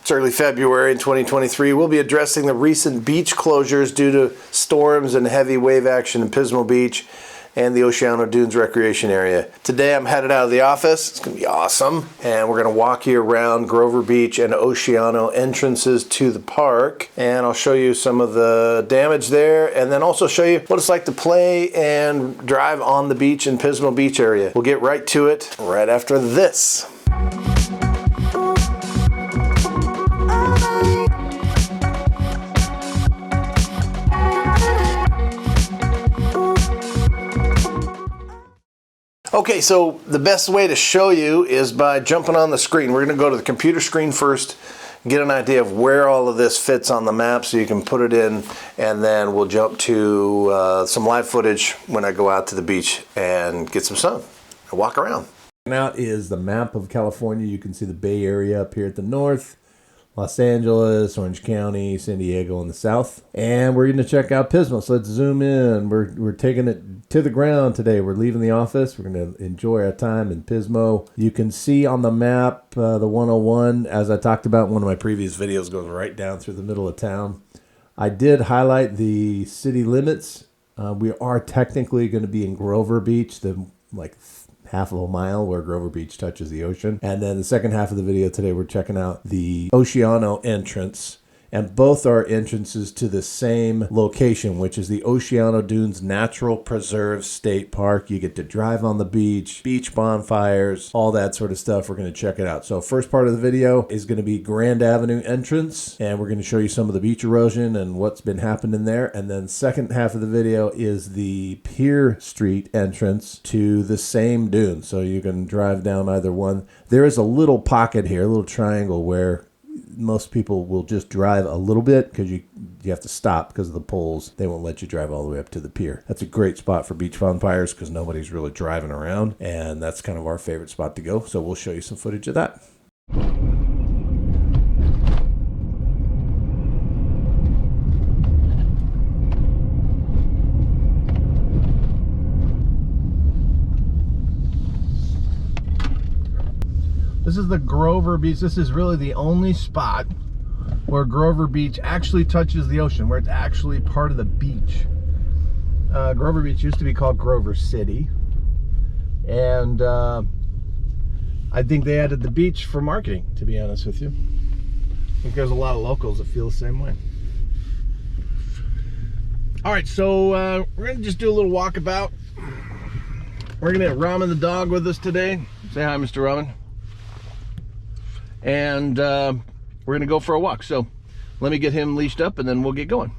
It's early February in 2023. We'll be addressing the recent beach closures due to storms and heavy wave action in Pismo Beach and the Oceano Dunes recreation area. Today I'm headed out of the office. It's gonna be awesome. And we're gonna walk you around Grover Beach and Oceano entrances to the park. And I'll show you some of the damage there and then also show you what it's like to play and drive on the beach in Pismo Beach area. We'll get right to it right after this. Okay, so the best way to show you is by jumping on the screen. We're going to go to the computer screen first, get an idea of where all of this fits on the map so you can put it in, and then we'll jump to some live footage when I go out to the beach and get some sun and walk around. Out is the map of California. You can see the Bay Area up here at the north, Los Angeles, Orange County, San Diego in the south. And we're going to check out Pismo. So let's zoom in. We're taking it to the ground today. We're leaving the office. We're going to enjoy our time in Pismo. You can see on the map the 101, as I talked about in one of my previous videos, goes right down through the middle of town. I did highlight the city limits. We are technically going to be in Grover Beach, the half of a mile where Grover Beach touches the ocean. And then the second half of the video today, we're checking out the Oceano entrance. And both are entrances to the same location, which is the Oceano Dunes Natural Preserve State Park. You get to drive on the beach, beach bonfires, all that sort of stuff. We're going to check it out. So first part of the video is going to be Grand Avenue entrance, and we're going to show you some of the beach erosion and what's been happening there. And then second half of the video is the Pier Street entrance to the same dune. So you can drive down either one. There is a little pocket here, a little triangle where most people will just drive a little bit because you have to stop because of the poles. They won't let you drive all the way up to the pier. That's a great spot for beach bonfires because nobody's really driving around, and that's kind of our favorite spot to go. So we'll show you some footage of that. This is the Grover Beach. This is really the only spot where Grover Beach actually touches the ocean, where it's actually part of the beach. Grover Beach used to be called Grover City. And I think they added the beach for marketing, to be honest with you. I think there's a lot of locals that feel the same way. All right, so we're gonna just do a little walkabout. We're gonna have Ramen the dog with us today. Say hi, Mr. Ramen. And we're gonna go for a walk. So let me get him leashed up and then we'll get going.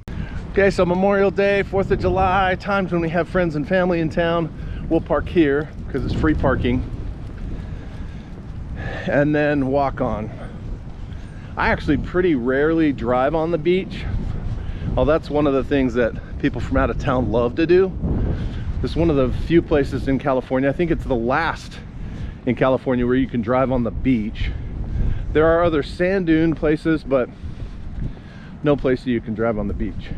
Okay, so Memorial Day, 4th of July, times when we have friends and family in town, we'll park here because it's free parking and then walk on. I actually pretty rarely drive on the beach. Oh, that's one of the things that people from out of town love to do. It's one of the few places in California, I think it's the last in California, where you can drive on the beach. There are other sand dune places, but no place that you can drive on the beach.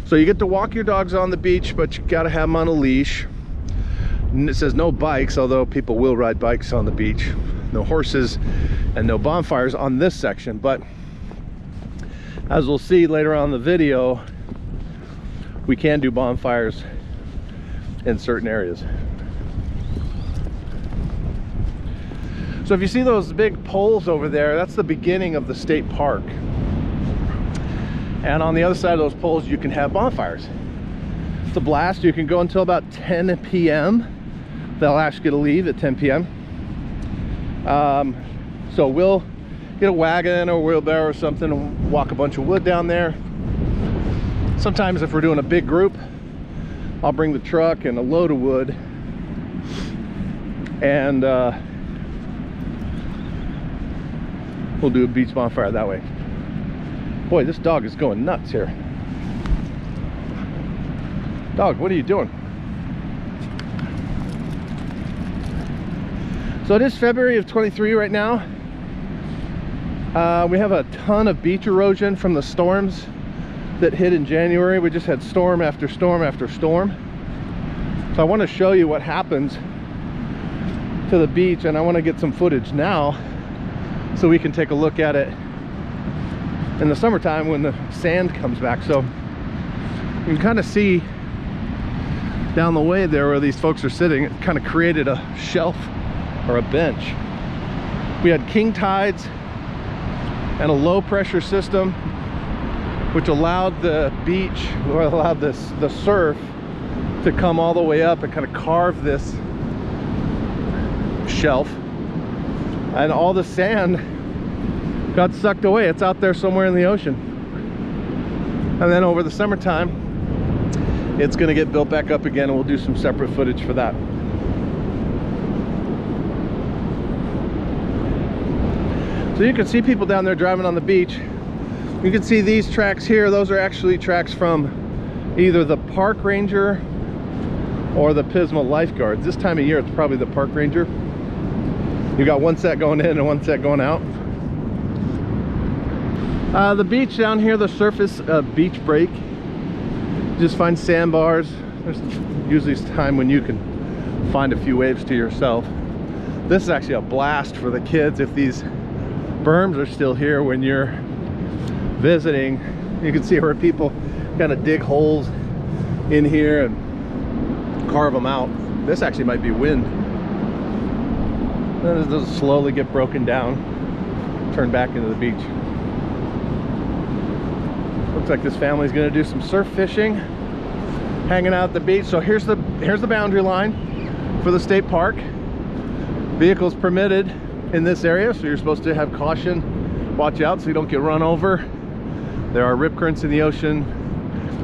So you get to walk your dogs on the beach, but you gotta have them on a leash. And it says no bikes, although people will ride bikes on the beach. No horses and no bonfires on this section. But as we'll see later on in the video, we can do bonfires in certain areas. So if you see those big poles over there, that's the beginning of the state park. And on the other side of those poles, you can have bonfires. It's a blast. You can go until about 10 p.m. They'll ask you to leave at 10 p.m. So we'll get a wagon or wheelbarrow or something and walk a bunch of wood down there. Sometimes if we're doing a big group, I'll bring the truck and a load of wood, and we'll do a beach bonfire that way. Boy, this dog is going nuts here. Dog, what are you doing? So it is February of 23 right now. We have a ton of beach erosion from the storms that hit in January. We just had storm after storm after storm. So I want to show you what happens to the beach, and I want to get some footage now so we can take a look at it in the summertime when the sand comes back. So you can kind of see down the way there where these folks are sitting, it kind of created a shelf or a bench. We had king tides and a low pressure system, which allowed the beach, or allowed the surf to come all the way up and kind of carve this shelf, and all the sand got sucked away. It's out there somewhere in the ocean. And then over the summertime, it's going to get built back up again, and we'll do some separate footage for that. So you can see people down there driving on the beach. You can see these tracks here. Those are actually tracks from either the park ranger or the Pismo lifeguards. This time of year, it's probably the park ranger. You got one set going in and one set going out. The beach down here, the surface beach break. Just find sandbars. There's usually a time when you can find a few waves to yourself. This is actually a blast for the kids. If these berms are still here when you're visiting, you can see where people kind of dig holes in here and carve them out. This actually might be wind. Then it does slowly get broken down, turn back into the beach. Looks like this family's going to do some surf fishing, hanging out at the beach. So here's the boundary line for the state park. Vehicles permitted in this area, so you're supposed to have caution, watch out so you don't get run over. There are rip currents in the ocean.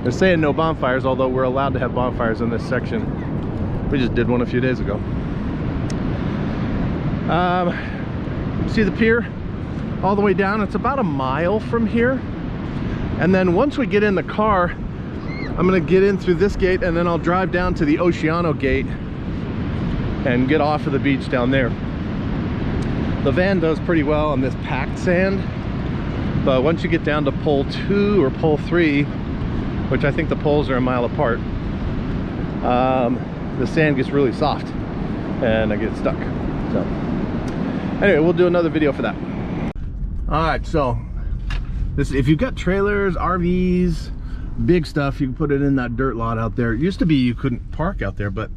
They're saying no bonfires, although we're allowed to have bonfires in this section. We just did one a few days ago. See the pier all the way down? It's about a mile from here. And then once we get in the car, I'm gonna get in through this gate, and then I'll drive down to the Oceano gate and get off of the beach down there. The van does pretty well on this packed sand, but once you get down to pole 2 or pole 3, which I think the poles are a mile apart, the sand gets really soft and I get stuck. So anyway, we'll do another video for that. All right, so this, if you've got trailers, RVs, big stuff, you can put it in that dirt lot out there. It used to be you couldn't park out there, but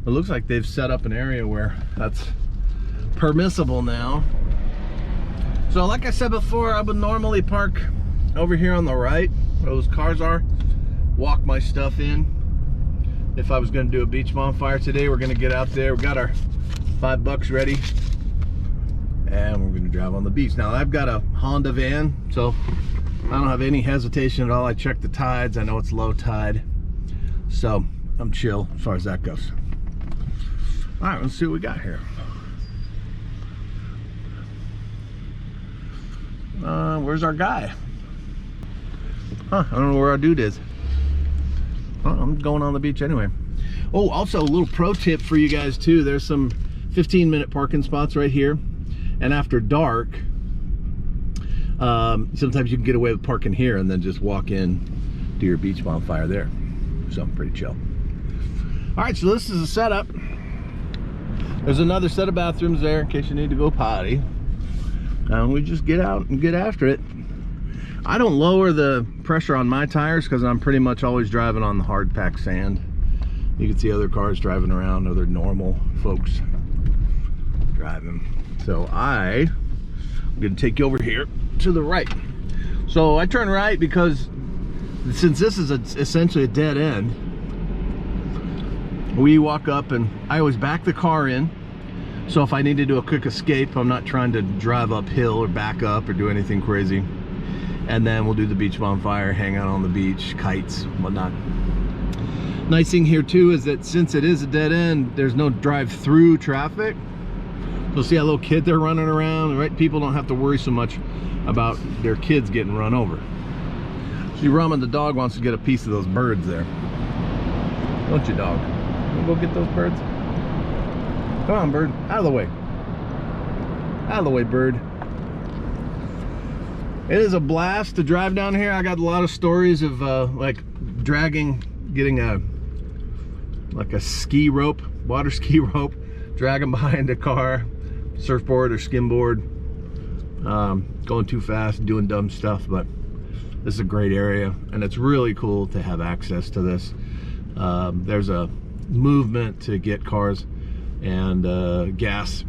it looks like they've set up an area where that's permissible now. So like I said before, I would normally park over here on the right where those cars are, walk my stuff in. If I was going to do a beach bonfire today, we're going to get out there. We got our $5 ready and we're going to drive on the beach. Now I've got a Honda van, so I don't have any hesitation at all. I checked the tides. I know it's low tide, so I'm chill as far as that goes. All right, let's see what we got here. Where's our guy? Huh, I don't know where our dude is. Well, I'm going on the beach anyway. Oh, also a little pro tip for you guys too. There's some 15-minute parking spots right here. And after dark, sometimes you can get away with parking here and then just walk in to your beach bonfire there. So pretty chill. All right, so this is a setup. There's another set of bathrooms there in case you need to go potty. And we just get out and get after it. I don't lower the pressure on my tires because I'm pretty much always driving on the hard packed sand. You can see other cars driving around, other normal folks driving. So I'm gonna take you over here to the right. So I turn right because since this is essentially a dead end, we walk up and I always back the car in. So if I need to do a quick escape, I'm not trying to drive uphill or back up or do anything crazy. And then we'll do the beach bonfire, hang out on the beach, kites, whatnot. Nice thing here too is that since it is a dead end, there's no drive-through traffic. So see that little kid there running around, right? People don't have to worry so much about their kids getting run over. See, Ramen the dog wants to get a piece of those birds there. Don't you, dog? You go get those birds? Come on, bird. Out of the way. Out of the way, bird. It is a blast to drive down here. I got a lot of stories of like getting a ski rope, water ski rope, dragging behind a car, surfboard or skimboard, going too fast, doing dumb stuff, but this is a great area, and it's really cool to have access to this. There's a movement to get cars and gas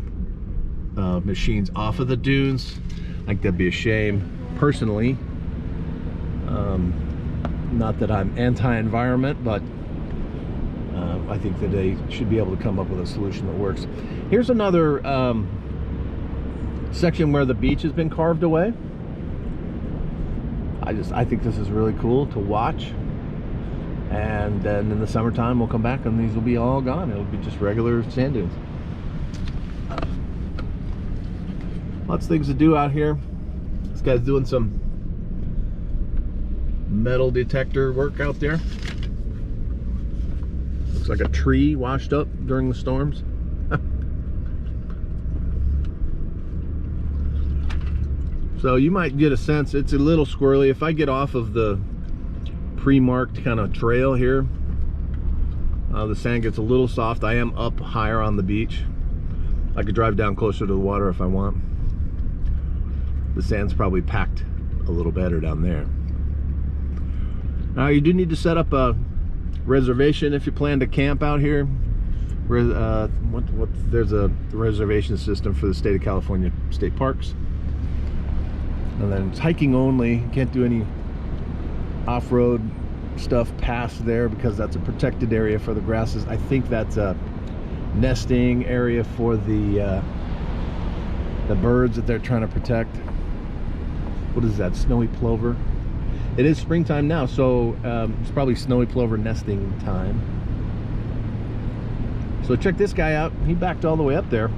machines off of the dunes. I think that'd be a shame, personally. Not that I'm anti-environment, but I think that they should be able to come up with a solution that works. Here's another section where the beach has been carved away. I think this is really cool to watch. And then in the summertime we'll come back and these will be all gone. It'll be just regular sand dunes. Lots of things to do out here. This guy's doing some metal detector work out there. Looks like a tree washed up during the storms. So you might get a sense, it's a little squirrely. If I get off of the pre-marked kind of trail here, the sand gets a little soft. I am up higher on the beach. I could drive down closer to the water if I want. The sand's probably packed a little better down there. Now you do need to set up a reservation if you plan to camp out here. There's a reservation system for the state of California state parks. And then it's hiking only. You can't do any off-road stuff past there because that's a protected area for the grasses. I think that's a nesting area for the birds that they're trying to protect. What is that? Snowy plover. It is springtime now, so it's probably snowy plover nesting time. So check this guy out. He backed all the way up there.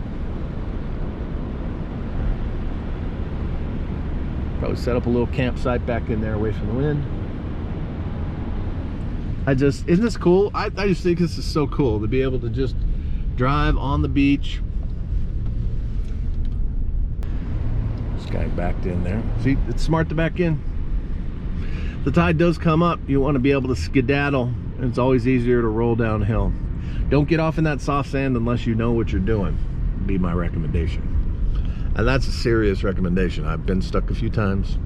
Probably set up a little campsite back in there away from the wind. Isn't this cool? I just think this is so cool to be able to just drive on the beach. This guy backed in there. See, it's smart to back in. The tide does come up. You want to be able to skedaddle, and it's always easier to roll downhill. Don't get off in that soft sand unless you know what you're doing, would be my recommendation. And that's a serious recommendation. I've been stuck a few times.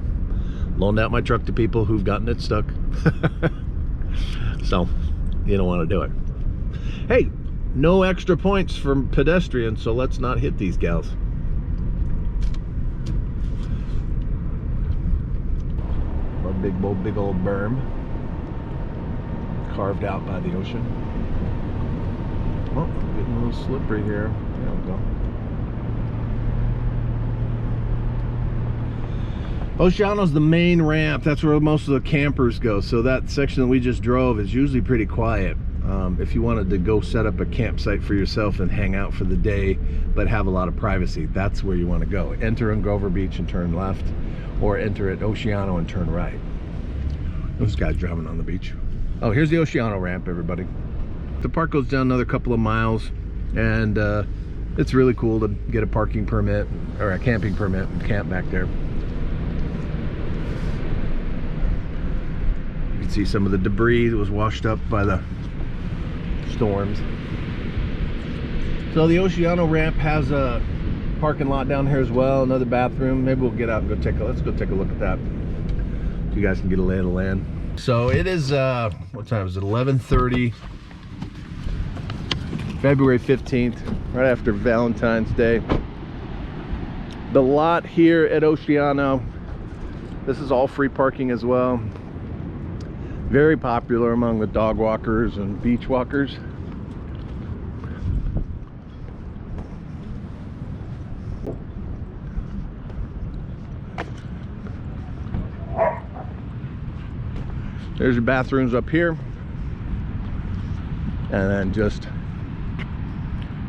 Loaned out my truck to people who've gotten it stuck. So, you don't want to do it. Hey, no extra points for pedestrians, so let's not hit these gals. A big old berm carved out by the ocean. Oh, getting a little slippery here. There we go. Oceano's the main ramp. That's where most of the campers go. So that section that we just drove is usually pretty quiet. If you wanted to go set up a campsite for yourself and hang out for the day, but have a lot of privacy, that's where you want to go. Enter in Grover Beach and turn left, or enter at Oceano and turn right. Those guys driving on the beach. Oh, here's the Oceano ramp, everybody. The park goes down another couple of miles, and it's really cool to get a parking permit or a camping permit and camp back there. You can see some of the debris that was washed up by the storms. So the Oceano ramp has a parking lot down here as well, another bathroom. Maybe we'll get out and let's go take a look at that. So you guys can get a lay of the land. So it is, what time is it? 11:30, February 15th, right after Valentine's Day. The lot here at Oceano, this is all free parking as well. Very popular among the dog walkers and beach walkers. There's your bathrooms up here, and then just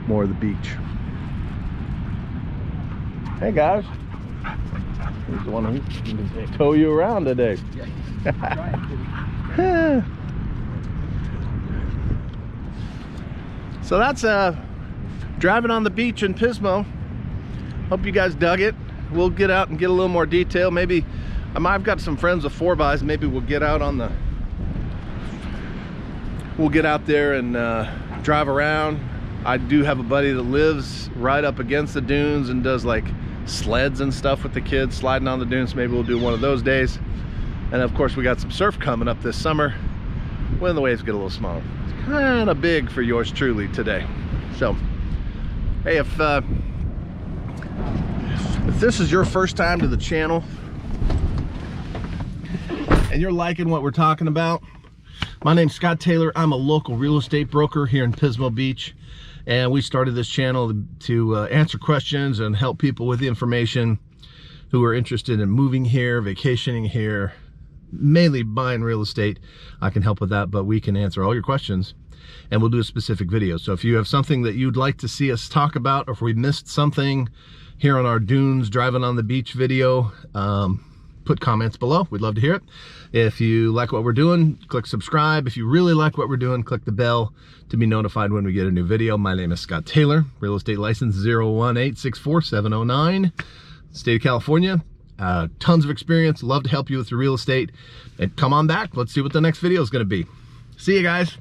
more of the beach. Hey guys, he's the one who can tow you around today. So that's driving on the beach in Pismo. Hope you guys dug it. We'll get out and get a little more detail. Maybe I've got some friends with 4x. Maybe we'll get out on the there and drive around. I do have a buddy that lives right up against the dunes and does like sleds and stuff with the kids, sliding on the dunes. Maybe we'll do one of those days. And of course, we got some surf coming up this summer when the waves get a little smaller. It's kind of big for yours truly today. So, hey, if this is your first time to the channel and you're liking what we're talking about, my name's Scott Taylor. I'm a local real estate broker here in Pismo Beach, and we started this channel to answer questions and help people with the information who are interested in moving here, vacationing here, mainly buying real estate. I can help with that, but we can answer all your questions and we'll do a specific video. So if you have something that you'd like to see us talk about, or if we missed something here on our dunes driving on the beach video, put comments below. We'd love to hear it. If you like what we're doing, click subscribe. If you really like what we're doing, click the bell to be notified when we get a new video. My name is Scott Taylor, real estate license 018647009, state of California. Tons of experience. Love to help you with your real estate. And come on back. Let's see what the next video is going to be. See you guys.